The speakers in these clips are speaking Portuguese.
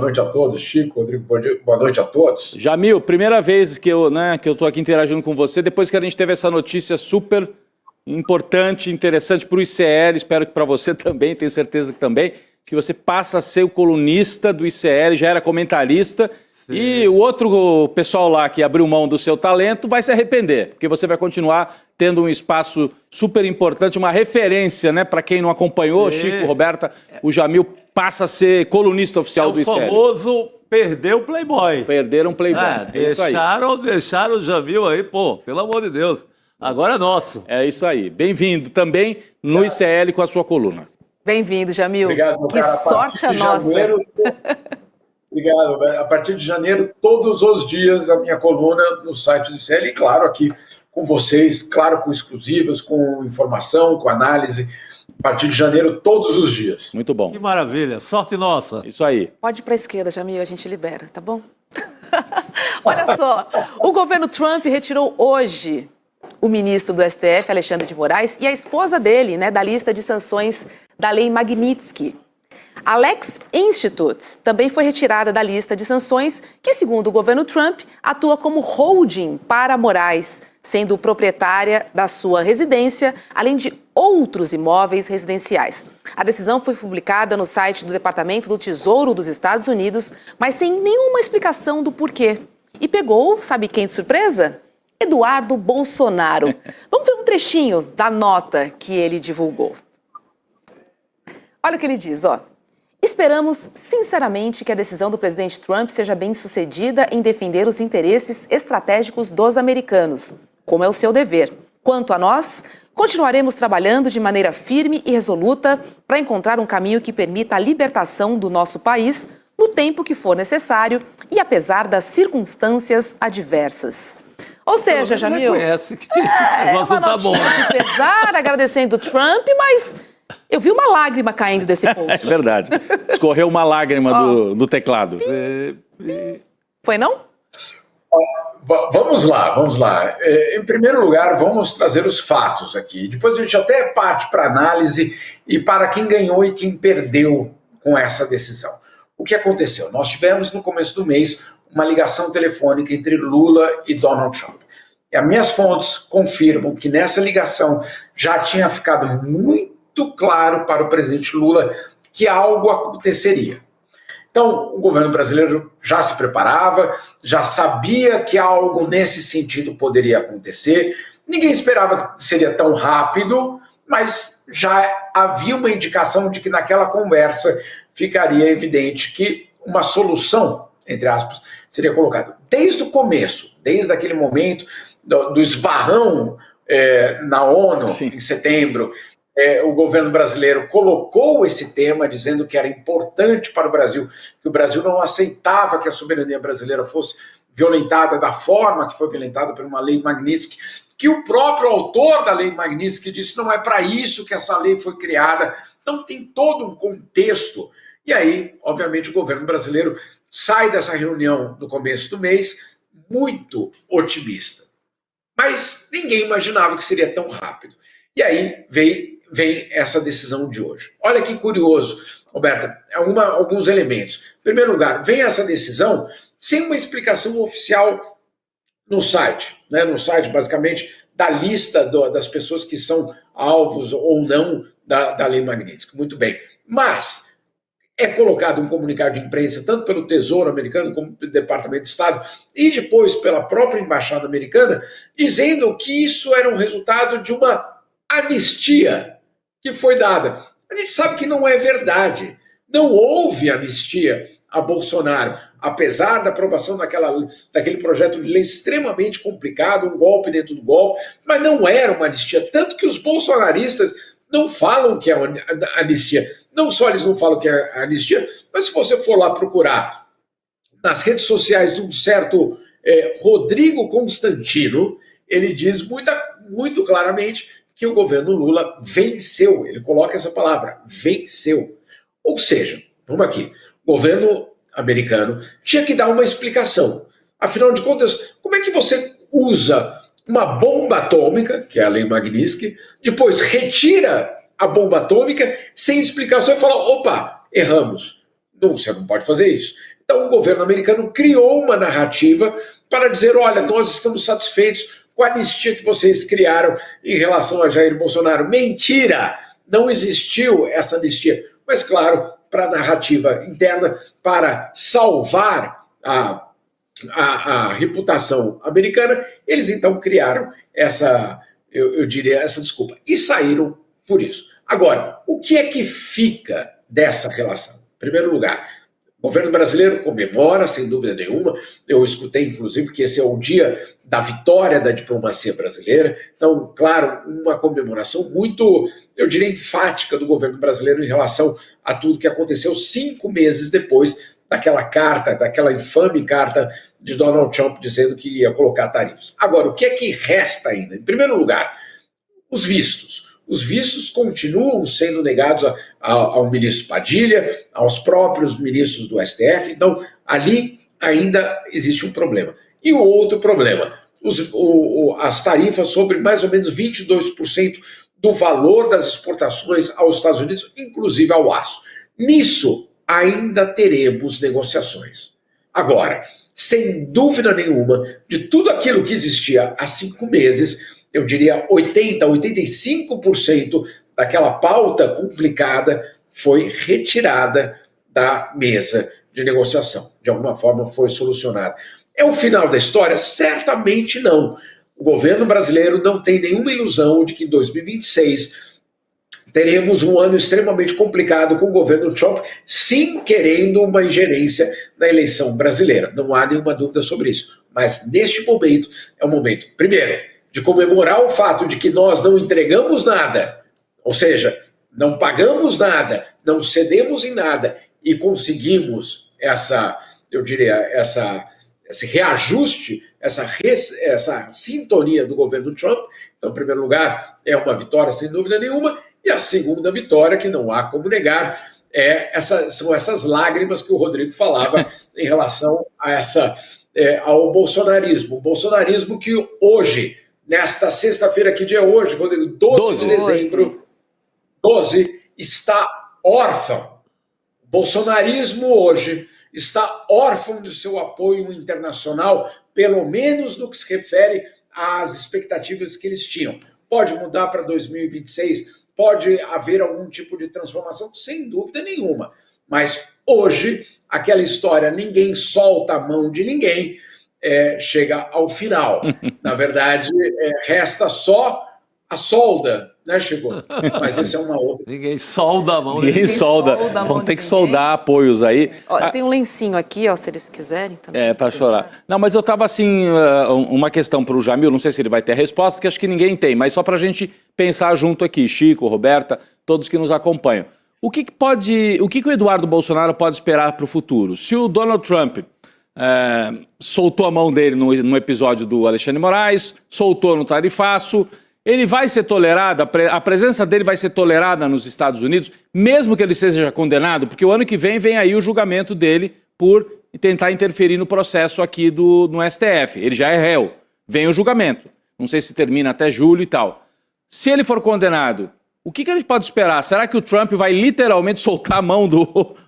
noite a todos. Chico, Rodrigo, boa noite a todos. Jamil, primeira vez que eu estou aqui interagindo com você, depois que a gente teve essa notícia super importante, interessante para o ICL, espero que para você também, tenho certeza que também, que você passa a ser o colunista do ICL, já era comentarista. Sim. E o outro pessoal lá que abriu mão do seu talento vai se arrepender, porque você vai continuar tendo um espaço super importante, uma referência, né, para quem não acompanhou, sim. Chico, Roberta, o Jamil passa a ser colunista oficial do ICL. O famoso perdeu o Playboy. Perderam o Playboy. Deixaram o Jamil aí, pô, pelo amor de Deus. Agora é nosso. É isso aí. Bem-vindo também no ICL com a sua coluna. Bem-vindo, Jamil. Obrigado, que sorte a nossa. Obrigado. A partir de janeiro, todos os dias, a minha coluna no site do ICL, e claro, aqui com vocês, claro, com exclusivas, com informação, com análise. A partir de janeiro, todos os dias. Muito bom. Que maravilha, sorte nossa. Isso aí. Pode ir para a esquerda, Jamil, a gente libera, tá bom? Olha só, o governo Trump retirou hoje o ministro do STF, Alexandre de Moraes, e a esposa dele, né, da lista de sanções da Lei Magnitsky. A Lex Institute também foi retirada da lista de sanções que, segundo o governo Trump, atua como holding para Moraes, sendo proprietária da sua residência, além de outros imóveis residenciais. A decisão foi publicada no site do Departamento do Tesouro dos Estados Unidos, mas sem nenhuma explicação do porquê. E pegou, sabe quem de surpresa? Eduardo Bolsonaro. Vamos ver um trechinho da nota que ele divulgou. Olha o que ele diz, ó. Esperamos, sinceramente, que a decisão do presidente Trump seja bem-sucedida em defender os interesses estratégicos dos americanos, como é o seu dever. Quanto a nós, continuaremos trabalhando de maneira firme e resoluta para encontrar um caminho que permita a libertação do nosso país no tempo que for necessário e apesar das circunstâncias adversas. Ou seja, Jamil, reconhece que o negócio tá bom. De pesar, agradecendo o Trump, mas eu vi uma lágrima caindo desse post. É verdade. Escorreu uma lágrima do teclado. Foi não? Vamos lá. Em primeiro lugar, vamos trazer os fatos aqui. Depois a gente até parte para análise e para quem ganhou e quem perdeu com essa decisão. O que aconteceu? Nós tivemos no começo do mês uma ligação telefônica entre Lula e Donald Trump. E as minhas fontes confirmam que nessa ligação já tinha ficado muito claro para o presidente Lula que algo aconteceria. Então, o governo brasileiro já se preparava, já sabia que algo nesse sentido poderia acontecer. Ninguém esperava que seria tão rápido, mas já havia uma indicação de que naquela conversa ficaria evidente que uma solução, entre aspas, seria colocada. Desde o começo, desde aquele momento do esbarrão na ONU, sim, em setembro, o governo brasileiro colocou esse tema, dizendo que era importante para o Brasil, que o Brasil não aceitava que a soberania brasileira fosse violentada da forma que foi violentada por uma lei Magnitsky, que o próprio autor da lei Magnitsky disse não é para isso que essa lei foi criada. Então tem todo um contexto. E aí, obviamente, o governo brasileiro sai dessa reunião no começo do mês muito otimista. Mas ninguém imaginava que seria tão rápido. E aí vem essa decisão de hoje. Olha que curioso, Roberta, alguns elementos. Em primeiro lugar, vem essa decisão sem uma explicação oficial no site, né? No site, basicamente, da lista das pessoas que são alvos ou não da Lei Magnitsky. Muito bem. Mas é colocado um comunicado de imprensa, tanto pelo Tesouro americano como pelo Departamento de Estado, e depois pela própria Embaixada americana, dizendo que isso era um resultado de uma anistia que foi dada. A gente sabe que não é verdade. Não houve anistia a Bolsonaro, apesar da aprovação daquele projeto de lei extremamente complicado, um golpe dentro do golpe, mas não era uma anistia. Tanto que os bolsonaristas não falam que é uma anistia. Não só eles não falam que é anistia, mas se você for lá procurar nas redes sociais de um certo Rodrigo Constantino, ele diz muito claramente que o governo Lula venceu. Ele coloca essa palavra, venceu. Ou seja, vamos aqui, o governo americano tinha que dar uma explicação. Afinal de contas, como é que você usa uma bomba atômica, que é a Lei Magnitsky, depois retira a bomba atômica sem explicação e fala, opa, erramos. Não, você não pode fazer isso. Então o governo americano criou uma narrativa para dizer, olha, nós estamos satisfeitos com a anistia que vocês criaram em relação a Jair Bolsonaro. Mentira! Não existiu essa anistia. Mas, claro, para a narrativa interna, para salvar a reputação americana, eles então criaram essa, eu diria, essa desculpa. E saíram por isso. Agora, o que é que fica dessa relação? Em primeiro lugar, o governo brasileiro comemora, sem dúvida nenhuma. Eu escutei, inclusive, que esse é o dia da vitória da diplomacia brasileira. Então, claro, uma comemoração muito, eu diria, enfática do governo brasileiro em relação a tudo que aconteceu 5 meses depois daquela carta, daquela infame carta de Donald Trump dizendo que ia colocar tarifas. Agora, o que é que resta ainda? Em primeiro lugar, os vistos. Os vistos continuam sendo negados ao ministro Padilha, aos próprios ministros do STF, então ali ainda existe um problema. E o outro problema, as tarifas sobre mais ou menos 22% do valor das exportações aos Estados Unidos, inclusive ao aço. Nisso ainda teremos negociações. Agora, sem dúvida nenhuma, de tudo aquilo que existia há 5 meses, eu diria 80%, 85% daquela pauta complicada foi retirada da mesa de negociação. De alguma forma foi solucionada. É o final da história? Certamente não. O governo brasileiro não tem nenhuma ilusão de que em 2026 teremos um ano extremamente complicado com o governo Trump, sim querendo uma ingerência na eleição brasileira. Não há nenhuma dúvida sobre isso. Mas neste momento, é o momento, primeiro, de comemorar o fato de que nós não entregamos nada, ou seja, não pagamos nada, não cedemos em nada e conseguimos esse reajuste, essa sintonia do governo Trump. Então, em primeiro lugar, é uma vitória sem dúvida nenhuma, e a segunda vitória, que não há como negar, são essas lágrimas que o Rodrigo falava em relação ao bolsonarismo. O bolsonarismo que hoje, nesta sexta-feira, que dia é hoje, Rodrigo? 12 de dezembro, 12, está órfão. O bolsonarismo hoje está órfão de seu apoio internacional, pelo menos no que se refere às expectativas que eles tinham. Pode mudar para 2026, pode haver algum tipo de transformação, sem dúvida nenhuma. Mas hoje, aquela história, ninguém solta a mão de ninguém, chega ao final. Na verdade, resta só a solda, né, Chico? Mas isso é uma outra. Ninguém solda a mão. Ninguém solda. Vão ter que soldar apoios aí. Ó, tem um lencinho aqui, ó, se eles quiserem também. Para chorar. Não, mas eu estava assim, uma questão para o Jamil, não sei se ele vai ter a resposta, que acho que ninguém tem, mas só para a gente pensar junto aqui, Chico, Roberta, todos que nos acompanham. O que o Eduardo Bolsonaro pode esperar para o futuro? Se o Donald Trump soltou a mão dele no episódio do Alexandre de Moraes, soltou no tarifaço, ele vai ser tolerado, a presença dele vai ser tolerada nos Estados Unidos, mesmo que ele seja condenado, porque o ano que vem aí o julgamento dele por tentar interferir no processo aqui no STF. Ele já é réu, vem o julgamento. Não sei se termina até julho e tal. Se ele for condenado, o que a gente pode esperar? Será que o Trump vai literalmente soltar a mão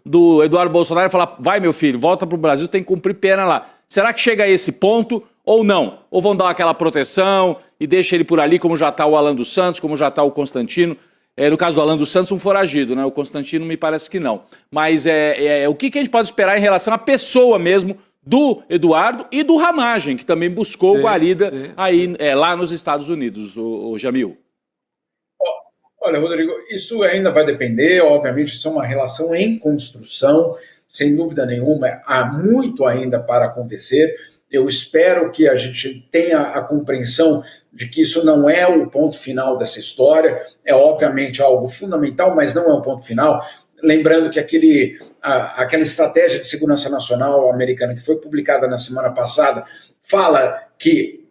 do Eduardo Bolsonaro e falar, vai meu filho, volta para o Brasil, tem que cumprir pena lá? Será que chega a esse ponto ou não? Ou vão dar aquela proteção e deixa ele por ali, como já está o Alan dos Santos, como já está o Constantino? No caso do Alan dos Santos, um foragido, né? O Constantino me parece que não. Mas o que a gente pode esperar em relação à pessoa mesmo do Eduardo e do Ramagem, que também buscou guarida aí, lá nos Estados Unidos, o Jamil? Olha, Rodrigo, isso ainda vai depender, obviamente, isso é uma relação em construção, sem dúvida nenhuma, há muito ainda para acontecer. Eu espero que a gente tenha a compreensão de que isso não é o ponto final dessa história, é obviamente algo fundamental, mas não é o ponto final. Lembrando que aquela estratégia de segurança nacional americana que foi publicada na semana passada fala que,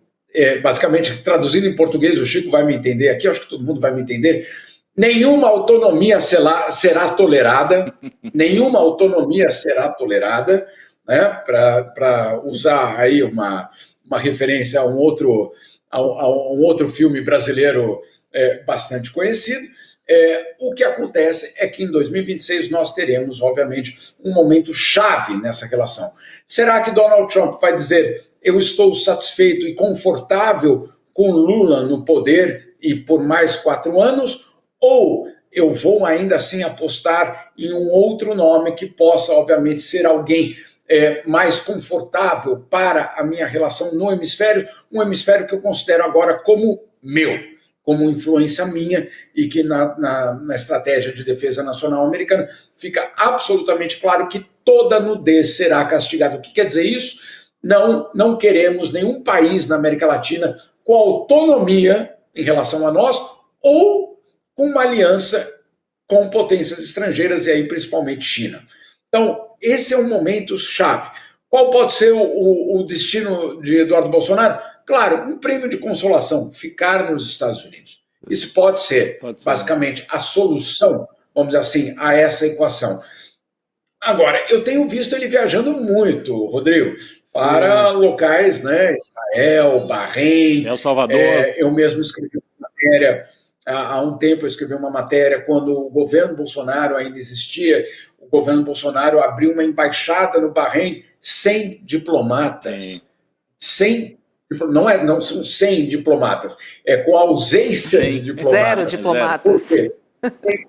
basicamente, traduzindo em português, o Chico vai me entender aqui, acho que todo mundo vai me entender, nenhuma autonomia será tolerada, nenhuma autonomia será tolerada, né, para usar aí uma referência a um outro filme brasileiro bastante conhecido, O que acontece é que em 2026 nós teremos, obviamente, um momento chave nessa relação. Será que Donald Trump vai dizer: eu estou satisfeito e confortável com Lula no poder e por mais 4 anos? Ou eu vou ainda assim apostar em um outro nome que possa, obviamente, ser alguém mais confortável para a minha relação no hemisfério, um hemisfério que eu considero agora como meu, como influência minha, e que na estratégia de defesa nacional americana fica absolutamente claro que toda nudez será castigada. O que quer dizer isso? Não queremos nenhum país na América Latina com autonomia em relação a nós ou com uma aliança com potências estrangeiras, e aí principalmente China. Então, esse é um momento chave. Qual pode ser o destino de Eduardo Bolsonaro? Claro, um prêmio de consolação, ficar nos Estados Unidos. Isso pode ser, basicamente, a solução, vamos dizer assim, a essa equação. Agora, eu tenho visto ele viajando muito, Rodrigo, para locais, né? Israel, Bahrein, El Salvador. Eu mesmo escrevi uma matéria, há um tempo eu escrevi uma matéria, quando o governo Bolsonaro ainda existia, o governo Bolsonaro abriu uma embaixada no Bahrein sem diplomatas. Não são 100 diplomatas, com a ausência de diplomatas. 0 diplomatas. Por quê?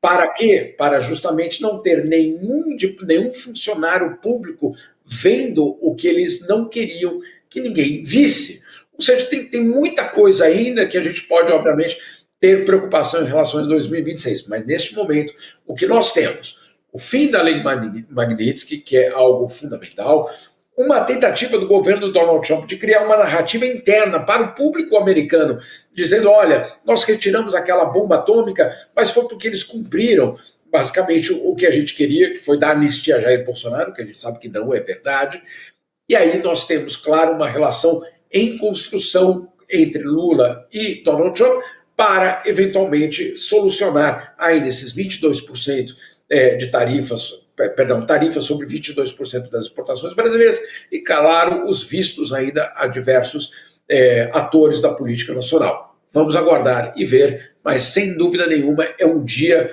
Para quê? Para justamente não ter nenhum funcionário público vendo o que eles não queriam que ninguém visse. Ou seja, tem muita coisa ainda que a gente pode, obviamente, ter preocupação em relação a 2026. Mas, neste momento, o que nós temos? O fim da lei Magnitsky, que é algo fundamental, uma tentativa do governo Donald Trump de criar uma narrativa interna para o público americano, dizendo: olha, nós retiramos aquela bomba atômica, mas foi porque eles cumpriram basicamente o que a gente queria, que foi dar anistia a Jair Bolsonaro, que a gente sabe que não é verdade. E aí nós temos, claro, uma relação em construção entre Lula e Donald Trump para, eventualmente, solucionar ainda esses 22% de tarifas sobre 22% das exportações brasileiras e, claro, os vistos ainda a diversos atores da política nacional. Vamos aguardar e ver, mas sem dúvida nenhuma é um dia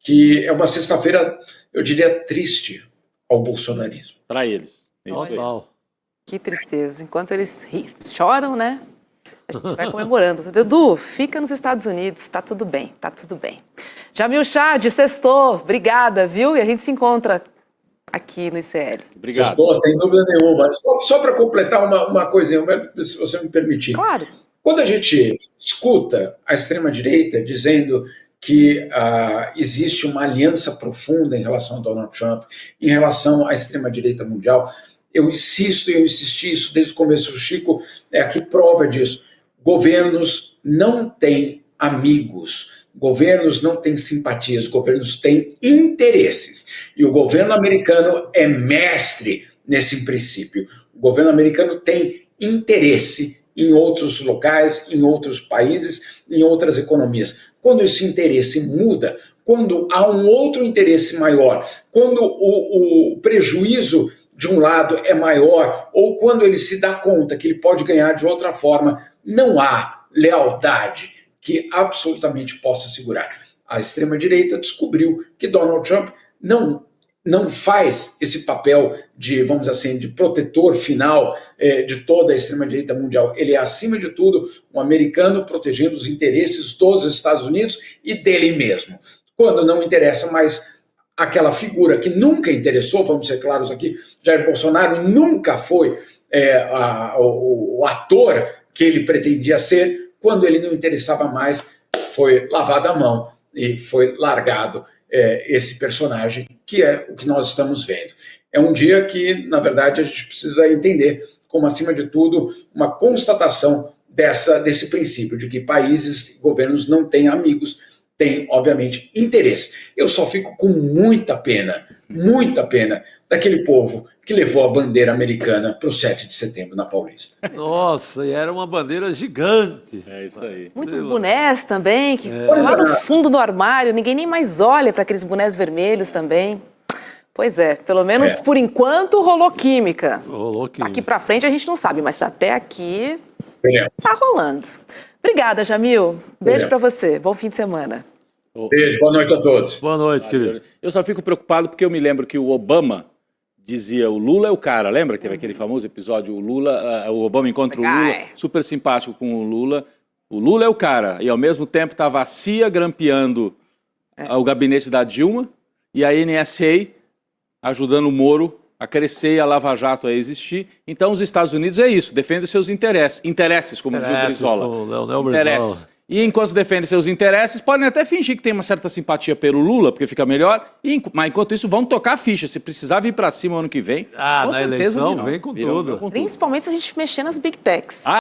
que é uma sexta-feira, eu diria, triste ao bolsonarismo. Para eles. Que tristeza. Enquanto eles choram, né? A gente vai comemorando. Edu, fica nos Estados Unidos, tá tudo bem, tá tudo bem. Jamil Chad, sextou, obrigada, viu? E a gente se encontra aqui no ICL. Obrigado. Sextou, sem dúvida nenhuma. Só para completar uma coisinha, se você me permitir. Claro. Quando a gente escuta a extrema-direita dizendo que existe uma aliança profunda em relação a Donald Trump, em relação à extrema-direita mundial, eu insisti isso desde o começo. O Chico é aqui prova disso. Governos não têm amigos, governos não têm simpatias, governos têm interesses. E o governo americano é mestre nesse princípio. O governo americano tem interesse em outros locais, em outros países, em outras economias. Quando esse interesse muda, quando há um outro interesse maior, quando o prejuízo de um lado é maior, ou quando ele se dá conta que ele pode ganhar de outra forma, não há lealdade que absolutamente possa segurar. A extrema-direita descobriu que Donald Trump não faz esse papel de, vamos dizer assim, de protetor final de toda a extrema-direita mundial. Ele é, acima de tudo, um americano protegendo os interesses dos Estados Unidos e dele mesmo. Quando não interessa mais aquela figura que nunca interessou, vamos ser claros aqui, Jair Bolsonaro nunca foi o ator que ele pretendia ser. Quando ele não interessava mais, foi lavada a mão e foi largado esse personagem, que é o que nós estamos vendo. É um dia que, na verdade, a gente precisa entender como, acima de tudo, uma constatação desse princípio de que países e governos não têm amigos, têm, obviamente, interesse. Eu só fico com muita pena daquele povo que levou a bandeira americana para o 7 de setembro na Paulista. Nossa, e era uma bandeira gigante. É isso aí. Muitos bonés também, que ficam lá no fundo do armário, ninguém nem mais olha para aqueles bonés vermelhos também. Pois é, pelo menos por enquanto rolou química. Aqui para frente a gente não sabe, mas até aqui tá rolando. Obrigada, Jamil. Beijo para você. Bom fim de semana. Beijo, boa noite a todos. Boa noite, querido. Eu só fico preocupado porque eu me lembro que o Obama dizia o Lula é o cara. Lembra que teve aquele famoso episódio, o Obama encontra o Lula, super simpático com o Lula. O Lula é o cara. E ao mesmo tempo estava a CIA grampeando o gabinete da Dilma e a NSA ajudando o Moro a crescer e a Lava Jato a existir. Então os Estados Unidos é isso, defende os seus interesses, como dizia o Brizola. Interesses. E enquanto defende seus interesses, podem até fingir que tem uma certa simpatia pelo Lula, porque fica melhor, mas enquanto isso vão tocar a ficha. Se precisar vir para cima ano que vem, com na certeza eleição vem com tudo. Principalmente se a gente mexer nas Big Techs.